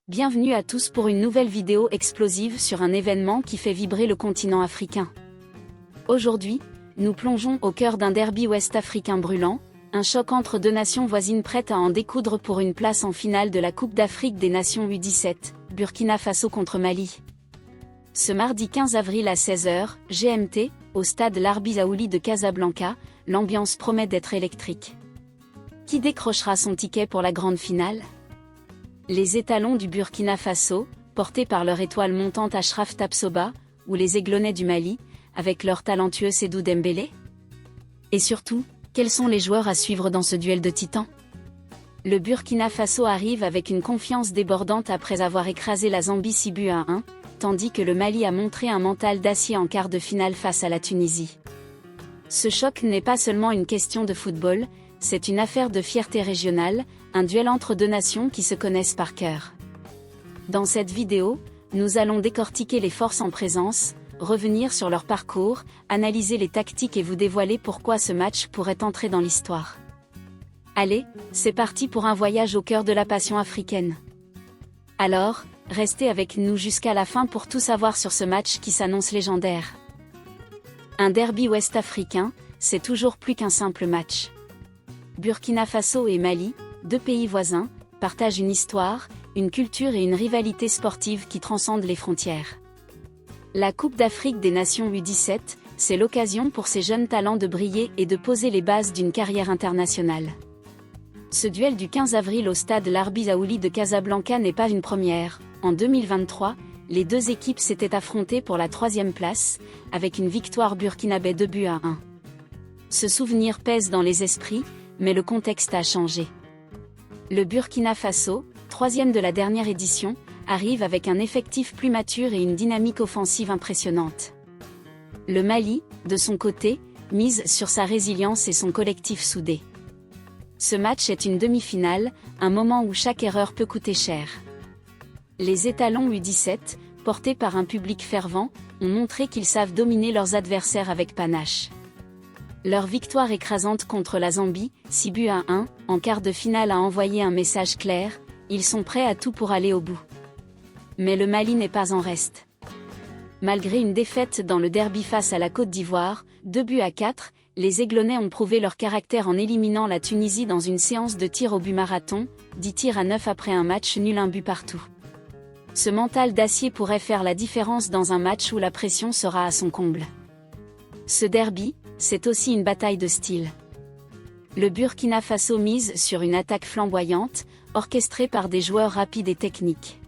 Bienvenue à tous pour une nouvelle vidéo explosive sur un événement qui fait vibrer le continent africain. Aujourd'hui, nous plongeons au cœur d'un derby ouest-africain brûlant, un choc entre deux nations voisines prêtes à en découdre pour une place en finale de la Coupe d'Afrique des Nations U17, Burkina Faso contre Mali. Ce mardi 15 avril à 16h, GMT, au stade Larbi Zaouli de Casablanca, l'ambiance promet d'être électrique. Qui décrochera son ticket pour la grande finale ? Les étalons du Burkina Faso, portés par leur étoile montante Achraf Tapsoba, ou les Aiglonnets du Mali, avec leur talentueux Sédou Dembélé ? Et surtout, quels sont les joueurs à suivre dans ce duel de titans ? Le Burkina Faso arrive avec une confiance débordante après avoir écrasé la Zambie 6-1, tandis que le Mali a montré un mental d'acier en quart de finale face à la Tunisie. Ce choc n'est pas seulement une question de football, c'est une affaire de fierté régionale, un duel entre deux nations qui se connaissent par cœur. Dans cette vidéo, nous allons décortiquer les forces en présence, revenir sur leur parcours, analyser les tactiques et vous dévoiler pourquoi ce match pourrait entrer dans l'histoire. Allez, c'est parti pour un voyage au cœur de la passion africaine. Alors, restez avec nous jusqu'à la fin pour tout savoir sur ce match qui s'annonce légendaire. Un derby ouest-africain, c'est toujours plus qu'un simple match. Burkina Faso et Mali, deux pays voisins, partagent une histoire, une culture et une rivalité sportive qui transcendent les frontières. La Coupe d'Afrique des Nations U17, c'est l'occasion pour ces jeunes talents de briller et de poser les bases d'une carrière internationale. Ce duel du 15 avril au stade Larbi Zaouli de Casablanca n'est pas une première. En 2023, les deux équipes s'étaient affrontées pour la 3e place, avec une victoire burkinabé 2-1. Ce souvenir pèse dans les esprits, mais le contexte a changé. Le Burkina Faso, 3e de la dernière édition, arrive avec un effectif plus mature et une dynamique offensive impressionnante. Le Mali, de son côté, mise sur sa résilience et son collectif soudé. Ce match est une demi-finale, un moment où chaque erreur peut coûter cher. Les étalons U17, portés par un public fervent, ont montré qu'ils savent dominer leurs adversaires avec panache. Leur victoire écrasante contre la Zambie, 6-1, en quart de finale a envoyé un message clair, ils sont prêts à tout pour aller au bout. Mais le Mali n'est pas en reste. Malgré une défaite dans le derby face à la Côte d'Ivoire, 2-4, les Aiglonnets ont prouvé leur caractère en éliminant la Tunisie dans une séance de tirs au but marathon, 10 tirs à 9 après un match nul, un but partout. Ce mental d'acier pourrait faire la différence dans un match où la pression sera à son comble. Ce derby, c'est aussi une bataille de style. Le Burkina Faso mise sur une attaque flamboyante, orchestrée par des joueurs rapides et techniques.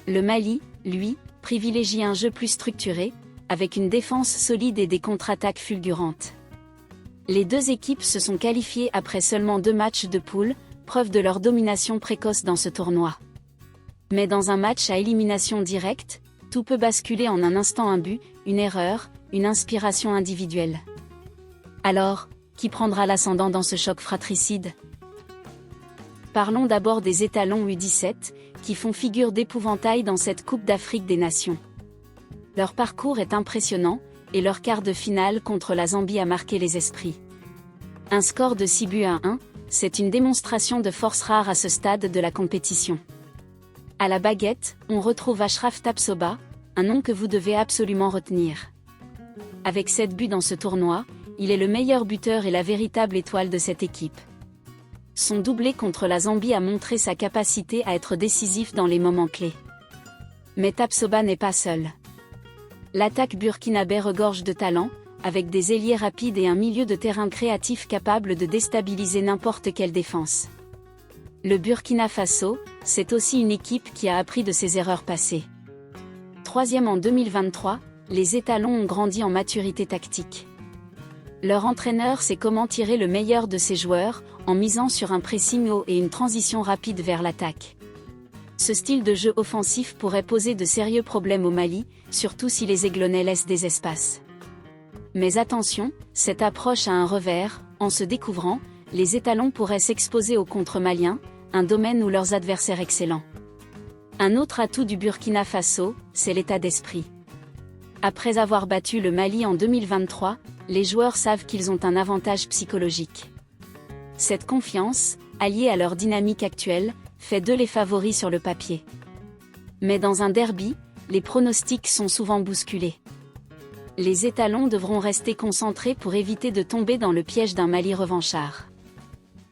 Le Mali, lui, privilégie un jeu plus structuré, avec une défense solide et des contre-attaques fulgurantes. Les deux équipes se sont qualifiées après seulement 2 matchs de poule, preuve de leur domination précoce dans ce tournoi. Mais dans un match à élimination directe, tout peut basculer en un instant, un but, une erreur, une inspiration individuelle. Alors, qui prendra l'ascendant dans ce choc fratricide ? Parlons d'abord des étalons U17, qui font figure d'épouvantail dans cette Coupe d'Afrique des Nations. Leur parcours est impressionnant, et leur quart de finale contre la Zambie a marqué les esprits. Un score de 6-1, c'est une démonstration de force rare à ce stade de la compétition. À la baguette, on retrouve Achraf Tapsoba, un nom que vous devez absolument retenir. Avec 7 buts dans ce tournoi, il est le meilleur buteur et la véritable étoile de cette équipe. Son doublé contre la Zambie a montré sa capacité à être décisif dans les moments clés. Mais Tapsoba n'est pas seul. L'attaque burkinabé regorge de talent, avec des ailiers rapides et un milieu de terrain créatif capable de déstabiliser n'importe quelle défense. Le Burkina Faso, c'est aussi une équipe qui a appris de ses erreurs passées. 3e en 2023, les étalons ont grandi en maturité tactique. Leur entraîneur sait comment tirer le meilleur de ses joueurs, en misant sur un pressing haut et une transition rapide vers l'attaque. Ce style de jeu offensif pourrait poser de sérieux problèmes au Mali, surtout si les Aiglonnets laissent des espaces. Mais attention, cette approche a un revers, en se découvrant, les étalons pourraient s'exposer aux contre-maliens, un domaine où leurs adversaires excellents. Un autre atout du Burkina Faso, c'est l'état d'esprit. Après avoir battu le Mali en 2023, les joueurs savent qu'ils ont un avantage psychologique. Cette confiance, alliée à leur dynamique actuelle, fait d'eux les favoris sur le papier. Mais dans un derby, les pronostics sont souvent bousculés. Les étalons devront rester concentrés pour éviter de tomber dans le piège d'un Mali revanchard.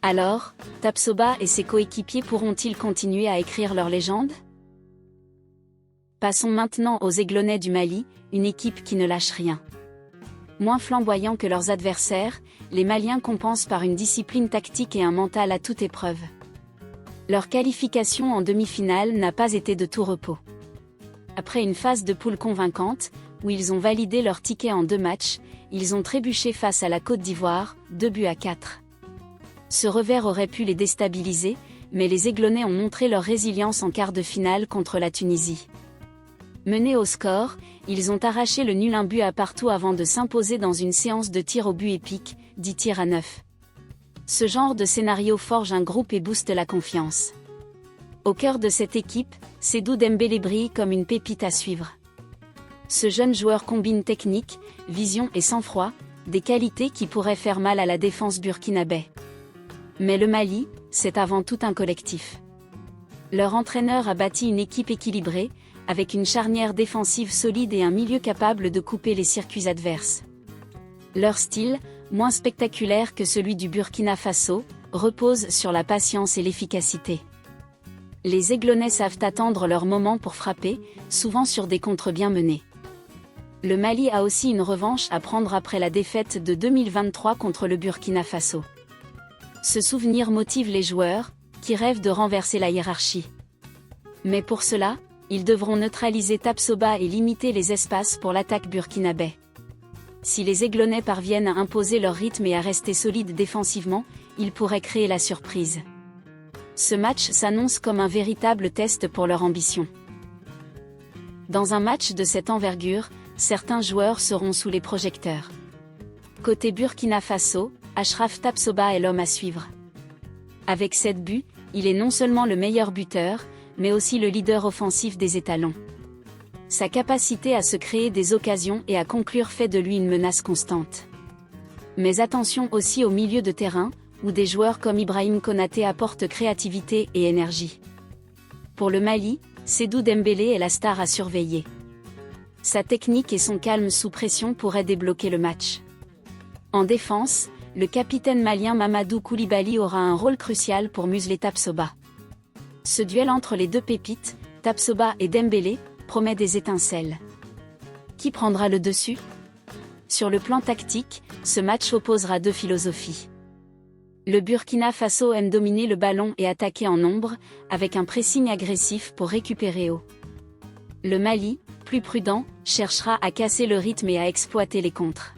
Alors, Tapsoba et ses coéquipiers pourront-ils continuer à écrire leur légende? Passons maintenant aux Aiglonnets du Mali, une équipe qui ne lâche rien. Moins flamboyants que leurs adversaires, les Maliens compensent par une discipline tactique et un mental à toute épreuve. Leur qualification en demi-finale n'a pas été de tout repos. Après une phase de poule convaincante, où ils ont validé leur ticket en 2 matchs, ils ont trébuché face à la Côte d'Ivoire, 2-4. Ce revers aurait pu les déstabiliser, mais les Aiglonnets ont montré leur résilience en quart de finale contre la Tunisie. Menés au score, ils ont arraché le nul 1-1 avant de s'imposer dans une séance de tirs au but épique, 10 tirs à 9. Ce genre de scénario forge un groupe et booste la confiance. Au cœur de cette équipe, Seydou Dembélé brille comme une pépite à suivre. Ce jeune joueur combine technique, vision et sang-froid, des qualités qui pourraient faire mal à la défense burkinabé. Mais le Mali, c'est avant tout un collectif. Leur entraîneur a bâti une équipe équilibrée, avec une charnière défensive solide et un milieu capable de couper les circuits adverses. Leur style, moins spectaculaire que celui du Burkina Faso, repose sur la patience et l'efficacité. Les Aiglonnets savent attendre leur moment pour frapper, souvent sur des contres bien menés. Le Mali a aussi une revanche à prendre après la défaite de 2023 contre le Burkina Faso. Ce souvenir motive les joueurs, qui rêvent de renverser la hiérarchie. Mais pour cela, ils devront neutraliser Tapsoba et limiter les espaces pour l'attaque burkinabé. Si les Aiglonnets parviennent à imposer leur rythme et à rester solides défensivement, ils pourraient créer la surprise. Ce match s'annonce comme un véritable test pour leur ambition. Dans un match de cette envergure, certains joueurs seront sous les projecteurs. Côté Burkina Faso, Achraf Tapsoba est l'homme à suivre. Avec 7 buts, il est non seulement le meilleur buteur, mais aussi le leader offensif des étalons. Sa capacité à se créer des occasions et à conclure fait de lui une menace constante. Mais attention aussi au milieu de terrain, où des joueurs comme Ibrahim Konaté apportent créativité et énergie. Pour le Mali, Seydou Dembélé est la star à surveiller. Sa technique et son calme sous pression pourraient débloquer le match. En défense, le capitaine malien Mamadou Koulibaly aura un rôle crucial pour museler Tapsoba. Ce duel entre les deux pépites, Tapsoba et Dembélé, promet des étincelles. Qui prendra le dessus? Sur le plan tactique, ce match opposera 2 philosophies. Le Burkina Faso aime dominer le ballon et attaquer en nombre, avec un pressing agressif pour récupérer haut. Le Mali, plus prudent, cherchera à casser le rythme et à exploiter les contres.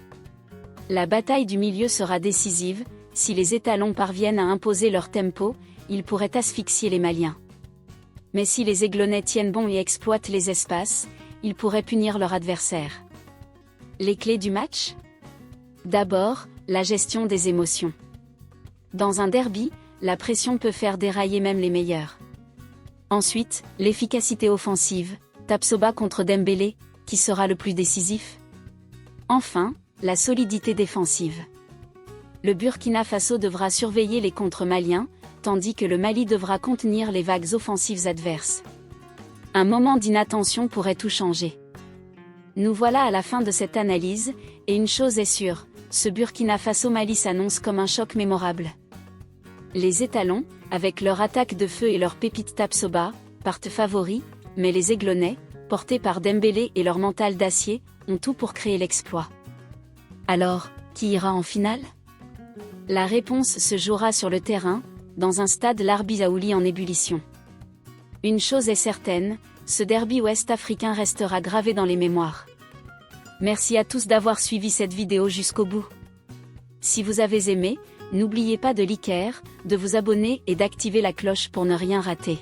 La bataille du milieu sera décisive, si les étalons parviennent à imposer leur tempo, ils pourraient asphyxier les Maliens. Mais si les Aiglonnets tiennent bon et exploitent les espaces, ils pourraient punir leur adversaire. Les clés du match? D'abord, la gestion des émotions. Dans un derby, la pression peut faire dérailler même les meilleurs. Ensuite, l'efficacité offensive, Tapsoba contre Dembélé, qui sera le plus décisif? Enfin, la solidité défensive. Le Burkina Faso devra surveiller les contres maliens, tandis que le Mali devra contenir les vagues offensives adverses. Un moment d'inattention pourrait tout changer. Nous voilà à la fin de cette analyse, et une chose est sûre, ce Burkina Faso-Mali s'annonce comme un choc mémorable. Les étalons, avec leur attaque de feu et leur pépite Tapsoba, partent favoris, mais les Aiglonnets, portés par Dembélé et leur mental d'acier, ont tout pour créer l'exploit. Alors, qui ira en finale? La réponse se jouera sur le terrain, dans un stade Larbi Zaouli en ébullition. Une chose est certaine, ce derby ouest-africain restera gravé dans les mémoires. Merci à tous d'avoir suivi cette vidéo jusqu'au bout. Si vous avez aimé, n'oubliez pas de liker, de vous abonner et d'activer la cloche pour ne rien rater.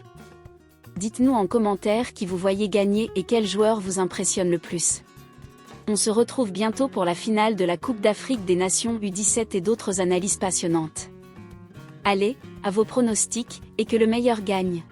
Dites-nous en commentaire qui vous voyez gagner et quel joueur vous impressionne le plus. On se retrouve bientôt pour la finale de la Coupe d'Afrique des Nations U17 et d'autres analyses passionnantes. Allez, à vos pronostics, et que le meilleur gagne.